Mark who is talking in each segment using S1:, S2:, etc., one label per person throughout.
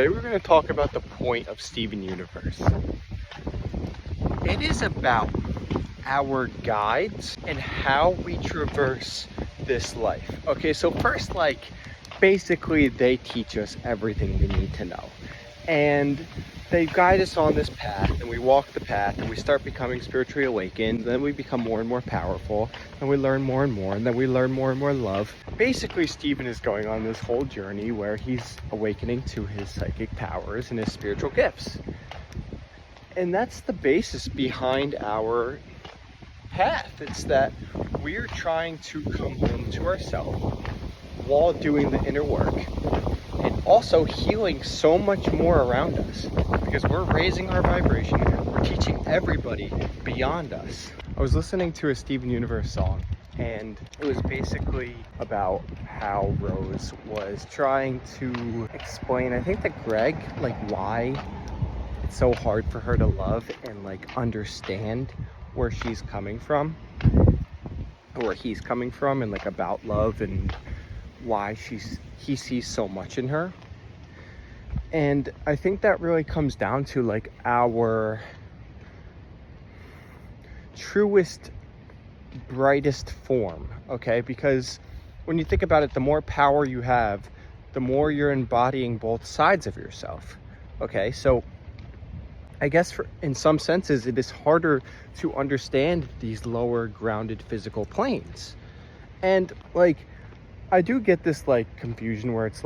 S1: Today we're going to talk about the point of Steven Universe. It is about our guides and how we traverse this life. Okay, so first, basically they teach us everything we need to know. And they guide us on this path, and we walk the path, and we start becoming spiritually awakened. Then we become more and more powerful, and we learn more and more, and then we learn more and more love. Basically, Steven is going on this whole journey where he's awakening to his psychic powers and his spiritual gifts. And that's the basis behind our path. It's that we're trying to come home to ourselves while doing the inner work, and also healing so much more around us, because we're raising our vibration. We're teaching everybody beyond us. I was listening to a Steven Universe song, and it was basically about how Rose was trying to explain, I think, to Greg, why it's so hard for her to love and understand where she's coming from, or where he's coming from, and about love, and why he sees so much in her. And I think that really comes down to our truest, brightest form, okay? Because when you think about it, the more power you have, the more you're embodying both sides of yourself, okay? So I guess in some senses, it is harder to understand these lower grounded physical planes. And I do get this confusion where it's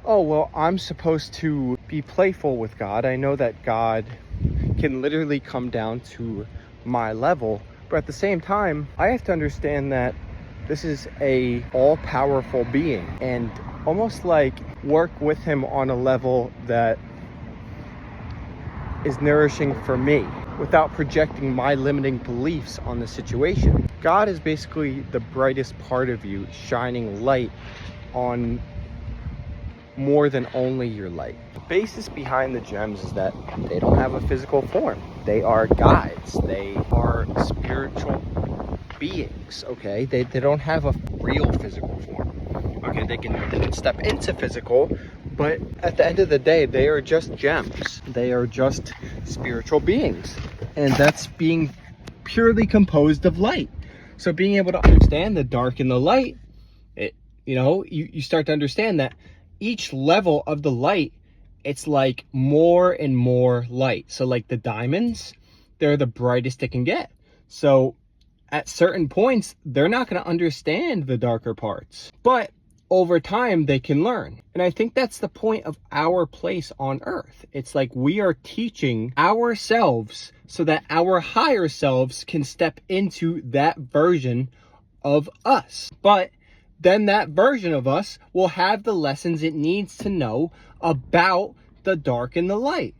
S1: oh, well, I'm supposed to be playful with God. I know that God can literally come down to my level, but at the same time, I have to understand that this is a all-powerful being, and almost work with him on a level that is nourishing for me without projecting my limiting beliefs on the situation. God is basically the brightest part of you, shining light on more than only your light. The basis behind the gems is that they don't have a physical form. They are guides. They are spiritual beings, okay? They don't have a real physical form. Okay, they can step into physical, but at the end of the day, they are just gems. They are just spiritual beings. And that's being purely composed of light. So being able to understand the dark and the light, you start to understand that each level of the light, it's more and more light. So the diamonds, they're the brightest it can get. So at certain points, they're not going to understand the darker parts, but over time they can learn. And I think that's the point of our place on earth. It's we are teaching ourselves so that our higher selves can step into that version of us. But then that version of us will have the lessons it needs to know about the dark and the light.